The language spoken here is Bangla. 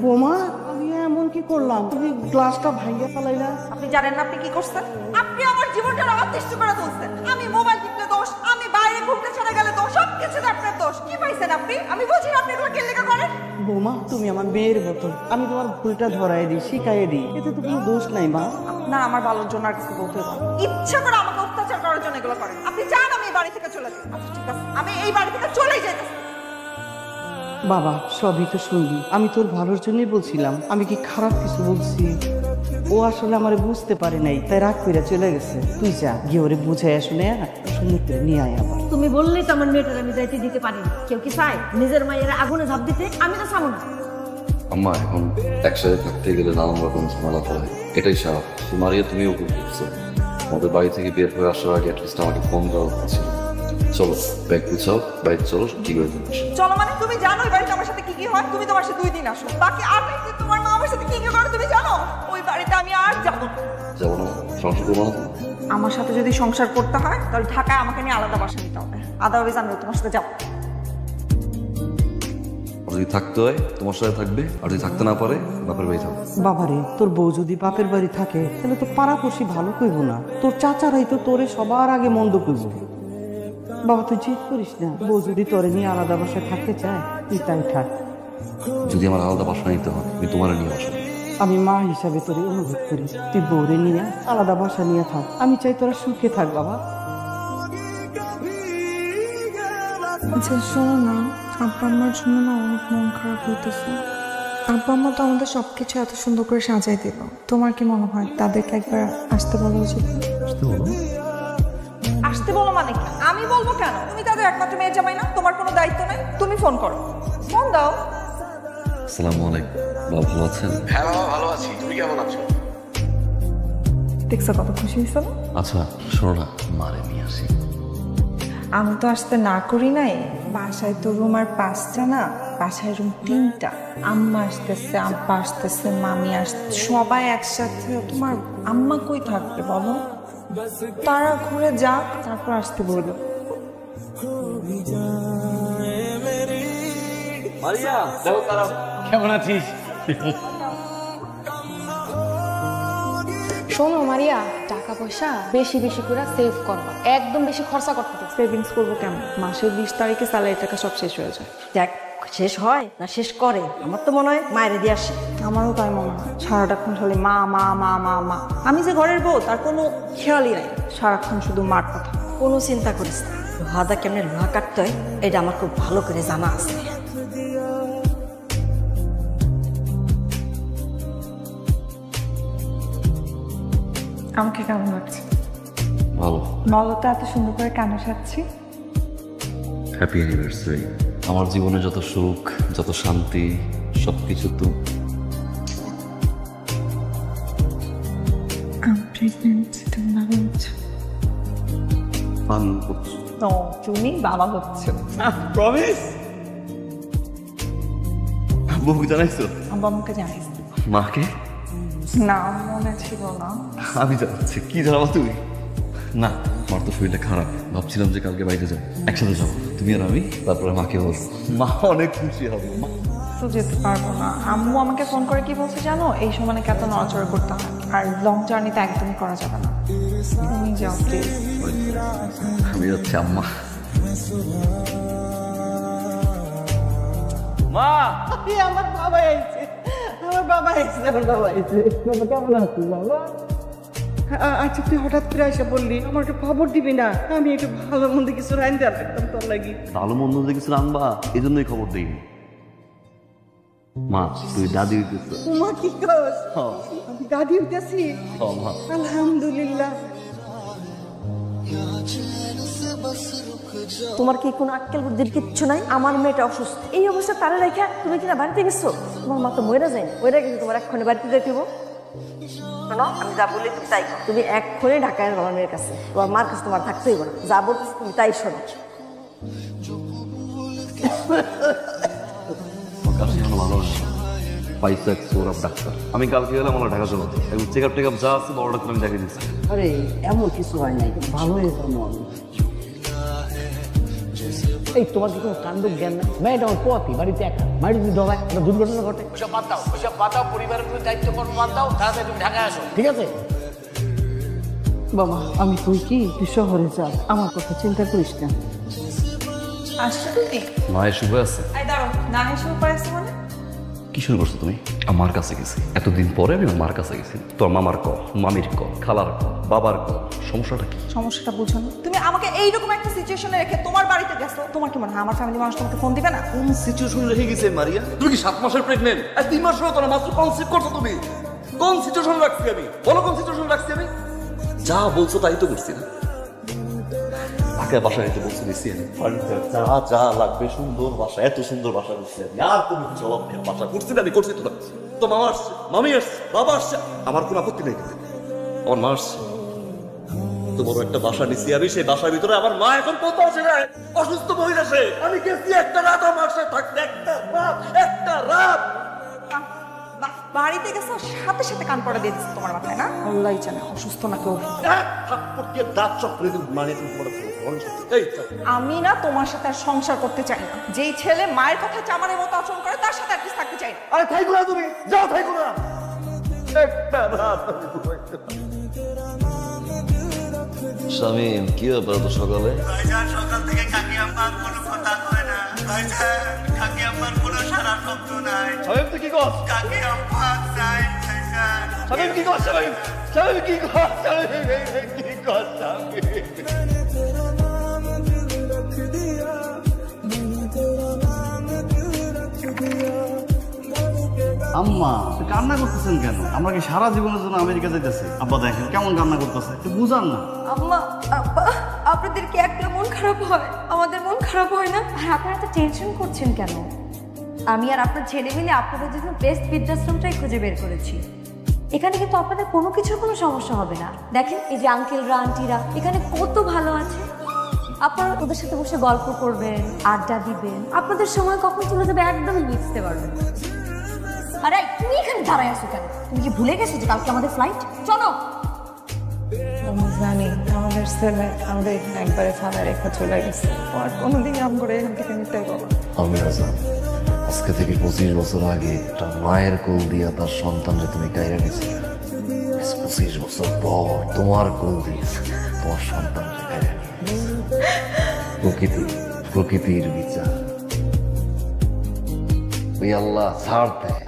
বোমা আমি এমন কি করলাম? তুমি গ্লাসটা ভাঙিয়ে ফেলাইলা। আপনি জানেন না আপনি কি করছেন? আপনি আমার জীবনটা অতিষ্ঠ করে তুলছেন। আমি মোবাইল টিপলে দোষ, আমি বাইরে ঘুরতে চলে গেলে দোষ, সবকিছুতে আপনার দোষ। কি পাইছেন আপনি? আমি বুঝি না আপনি এগুলো কি লেখা করেন। বোমা তুমি আমার মেয়ের মতো, আমি তোমার ভুলটা ধরাই দিই, শিখাই দিই, এতে তো কোনো দোষ নাই মা। আপনার আমার ভালোর জন্য আর কিছু বলতে হবে না। ইচ্ছা করে আমাকে অত্যাচার করার জন্য এগুলো করেন। আপনি চান আমি এই বাড়ি থেকে চলে যাই? আচ্ছা ঠিক আছে, আমি এই বাড়ি থেকে চলেই যাইতেছি। বাবা সবই তো শুনলি, আমি তোর ভালোর জন্যই বলছিলাম, আমি কি খারাপ কিছু বলছি? ও আসলে আমার বুঝতে পারে নাই, তাই রাগ করে চলে গেছে। তুই যা গিয়ে ওরে বুঝাই শুনে সুন্দর করে নিয়ে আয় আবার। তুমি বললেই তো আমার মেয়েটার আমি যাইতে দিতে পারি না। কেউ কি চায় নিজের মায়ের আগুনে ঝাঁপ দিতে? আমি তো চাবো না। আম্মা এখন একসাথে থাকতে গেলে নানান রকম ঝামেলা পড়ে, এটাই স্বাভাবিক। মারিয়া তুমিও করছো, আমাদের বাড়ি থেকে বের হয়ে আসার আগে অ্যাটলিস্ট আমাকে ফোন দেওয়া উচিত। চলো ব্যাগ গুছাও, বাইরে চলো, কি করে চলো মানে তুমি জানো ওই বাড়িতে আমার সাথে কি কি হয়? তুমি তো আমার সাথে 2 দিন আসো, বাকি 28 দিন তোমার মা আমার সাথে কি কি করে তুমি জানো? ওই বাড়িতে আমি আর যাবো না। যাবো না? সংসার করবো না? আমার সাথে যদি সংসার করতে হয় তাহলে ঢাকায় আমাকে নিয়ে আলাদা বাসা নিতে হবে, আদারওয়াইজ আমি তোমার সাথে যাবো। যদি থাকতে হয় তোমার সাথে থাকবে, আর যদি থাকতে না পারে বাপের বাড়ি থাকবে। বাবারে তোর বউ যদি বাপের বাড়ি থাকে তাহলে তো পাড়াপড়শি ভালো কইব না, তোর চাচারাই তো তোরে সবার আগে মন্দ কইব। বাবা তুই জিদ করিস না, বউ যদি তোরে নিয়ে আলাদা বাসায় থাকতে চায় তুই তাই থাক। যদি আমার আলাদা বাসা নিতে হয় আমি তোমার নিয়ে আসবো। আমি মা হিসাবে তোরে অনুরোধ করি, তুই বউরে নিয়ে আলাদা বাসা নিয়ে থাক। আমি চাই তোরা সুখে থাক বাবা। আচ্ছা শোনো না, আব্বা আম্মার জন্য না অনেক মন খারাপ হইতেছে। আব্বা আম্মা তো আমাদের সবকিছু এত সুন্দর করে সাজাই দিল, তোমার কি মনে হয় তাদেরকে একবার আসতে বলা উচিত? আসতে বলো মানে কি? আমি বলবো কেন? তুমি তাদের একমাত্র মেয়ের জামাই না? তোমার কোনো দায়িত্ব নেই? তুমি ফোন করো, ফোন দাও। আসসালামু আলাইকুম, বাবা ভালো আছেন? হ্যাঁ বাবা ভালো আছি, তুমি কেমন আছো? দেখছো কত খুশি হয়েছে না? আচ্ছা শোনো না, মারে নিয়ে আসি। আমি তো আসতে না করি নাই, বাসায় তো রুম আর 5টা না, বাসায় রুম 3টা। আম্মা আসতেছে, আব্বা আসতেছে, মামি আসতেছে, সবাই একসাথে। তোমার আম্মা কই থাকবে বলো? তারা ঘুরে যাক, তারপর আসতে বলবো। মারিয়া দেখো তারা কেমন আছিস? শোনো মারিয়া, টাকা পয়সা বেশি বেশি করে সেভ করবা, একদম বেশি খরচা করতে হবে। সেভিংস করবো কেমন? মাসের 20 তারিখে স্যালারি টাকা সব শেষ হয়ে যায়। দেখ শেষ হয় না শেষ করে, আমার তো মনে হয় মায়ের দিয়ে আসে। আমারও তাই মনে হয়। সারাটাক্ষণ খালি মা মা মা মা মা। আমি যে ঘরের বউ তার কোনো খেয়ালই নাই, সারাক্ষণ শুধু মার কথা। কোনো চিন্তা করিস না, লোহাদা কেমনে লোহা কাটতে হয় এটা আমার খুব ভালো করে জানা আছে। আমাকে কেমন লাগছে? ভালো। বলো তো এত সুন্দর করে কেন সাজছি? Happy anniversary. আমার জীবনে যত সুখ, যত শান্তি, সবকিছু তো। আমি প্রেগনেন্ট, তুমি ভালো হচ্ছে? পান করছো? তুমি বাবা হচ্ছে। প্রমিস? বউকে জানাইছো? আব্বা আমাকে জানিস মাকে? না মনে ছিল না। আমি জানাচ্ছি। কি জানাবো তুমি? না আমার তো শরীরটা খারাপ, ভাবছিলাম যে কালকে বাইরে যাবো, একসাথে যাবো তুমি আর আমি, তারপরে মাকে বলবো, মা অনেক খুশি হবে। মা তো যেতে পারবো না। আম্মু আমাকে ফোন করে কি বলছে জানো? এই সময় নাকি এত নড়াচড়া করতে হয়, আর লং জার্নিতে একদমই করা যাবে না। তুমি যাও প্লিজ। আমি যাচ্ছি আম্মা। মা আমার বাবা আইছে, আমার বাবা আইছে, আমার বাবা আইছে। বাবা কেমন আছিস বাবা? আচ্ছা তুই হঠাৎ করে এসে বললি, আমার একটু খবর দিবি না? আমি একটু ভালো মন্দ কিছু রাঁধতে রাখতাম তোর লাগি। ভালো মন্দ যে কিছু রাখবা এই জন্যই খবর দিইনি। মা তুই দাদি হইতেছ। তোমা কি কস? আমি দাদি হইতেছি? মা আলহামদুলিল্লাহ। তোমার কি কোনো আক্কেল বুদ্ধির কিচ্ছু নাই? আমার মেয়েটা অসুস্থ, এই অবস্থা তারা রেখা তুমি কিনা বাড়িতে গেছো? তোমার মা তো মরে যায়নি, মরে গেছে, তোমার এক্ষণে বাড়িতে যেতে হবো। শোনো আমি যা বলি তুমি তাই করো। তুমি এক্ষণে ঢাকায় আমার মেয়ের কাছে, তোমার মার কাছে তোমার থাকতেই পারো, যা বলতেছি তুমি তাই শোনো। কাশি হলো ভালো না, পাইসা সৌরভ ডাক্তার। আমি কালকে গেলাম আমার ঢাকা চলো, এবং চেক আপ যা আছে বড় ডাক্তার আমি দেখিয়ে দিচ্ছি। আরে এমন কিছু হয় নাই, ভালো হয়ে যাবো আমি। এই তোমার কি কোনো কাণ্ড জ্ঞান না? মেয়েটা আমার পোয়াতি, বাড়িতে একা, মাটি যদি ডবায় একটা দুর্ঘটনা ঘটে। ওসব বাদ দাও, পরিবারের প্রতি দায়িত্ব কর্ম বাদ দাও, তাড়াতাড়ি তুমি ঢাকায় আসো, ঠিক আছে? বাবা আমি তুই কি তুই শহরে যা, আমার কথা চিন্তা করিস না। আসছো তুমি? মা শুভ আছে? আই দাঁড়ো, না এসে উপরে আসছো মানে? কি শুরু করছো তুমি? আমার কাছে গেছি, এতদিন পরে আমি আমার কাছে গেছি। তোর মামার কল, মামির কল, খালার কল, বাবার কল, সমস্যাটা কি? সমস্যাটা বুঝো না। তুমি আমাকে এইরকম একটা সিচুয়েশনে রেখে তোমার বাড়িতে গেছো, তোমার কি মনে হয় আমার ফ্যামিলি মানুষ তোমাকে ফোন দিবে না? কোন সিচুয়েশন রেখে গেছে মারিয়া? তুমি কি 7 মাসের প্রেগনেন্ট? আর 3 মাস হলো তোরা মাত্র কনসিভ করছো তুমি। কোন সিচুয়েশন রাখছি আমি? বলো কোন সিচুয়েশন রাখছি আমি? যা বলছো তাই তো করছি না। তাকে বাসা নিতে বলছি দিছি আমি। ফার্নিচার যা যা লাগবে, সুন্দর বাসা, এত সুন্দর বাসা করছি আমি। আর কোনো জবাব নেই, বাসা করছি না আমি, করছি তো না। তো মামা আসছে, মামি আসছে, বাবা আসছে, আমার কোনো আপত্তি নেই কিন্তু। আমার মা আসছে, তো বড় একটা বাসা নিছি আমি, সেই বাসার ভিতরে আমার মা এখন কত আছে না, অসুস্থ মহিলা সে। আমি গেছি একটা রাত আমার সাথে থাকতে, একটা রাত। বাড়িতে গেছো, সাথে সাথে কান পড়া দিয়ে দিচ্ছে তোমার মাথায় না? আল্লাহ জানে অসুস্থ না কেউ। দাঁত চক্রে মানে আমি না তোমার সাথে আর সংসার করতে চাই না। যেই ছেলে মায়ের কথা চামারের মতো আচরণ করে তার সাথে আর কিছু থাকতে চাই না। আরে থাইকো না তুমি, যাও থাইকো না। একটা রাত আমি ঘুমাইতে পারি। শামিম, কি ব্যাপার তো সকালে? ভাইজান সকাল থেকে কাকি আম্মা কোনো কথা কয় না। ভাইজান কাকি আম্মার কোনো সারা শব্দ নাই। শামিম তুই কি কর? কাকি আম্মা নাই ভাইজান। শামিম কি কর? শামিম কি কর? শামিম কি কর? আম্মা কান্না করতেছেন কেন? আমরা কি সারা জীবনের জন্য আমেরিকা যাইতেছি? আব্বা দেখেন কেমন কান্না করতেছে, একটু বুঝান না। আম্মা আব্বা, আপনাদের কি একটা মন খারাপ হয়? আমাদের মন খারাপ হয় না? আর আপনারা তো টেনশন করছেন কেন? আমি আর আপনার ছেলে মিলে আপনাদের জন্য বেস্ট বৃদ্ধাশ্রমটাই খুঁজে বের করেছি। এখানে কিন্তু আপনাদের কোনো কিছুর কোনো সমস্যা হবে না। দেখেন এই যে আঙ্কেলরা আন্টিরা এখানে কত ভালো আছে। আপনারা ওদের সাথে বসে গল্প করবেন, আড্ডা দিবেন, আপনাদের সময় কখন চলে যাবে একদমই বুঝতে পারবেন। আরে তুমি এখানে দাঁড়ায় আছো কেন? তুমি কি ভুলে গেছো যে কালকে আমাদের ফ্লাইট? চলো। আমি জানি আমাদের ছেলে আমাদের এখানে একবারে ফাঁদা রেখা চলে গেছে, আর কোনোদিন আমরা এখান থেকে নিতে পারবো না। আমি আজান, আজকে থেকে 25 বছর আগে একটা মায়ের কোল দিয়া তার সন্তানকে তুমি কাইরা গেছিলে। 25 বছর পর তোমার কোল দিয়ে তোমার সন্তানকে কাইরা নিয়ে প্রকৃতির বিচার। ওই আল্লাহ ছাড় দেয়।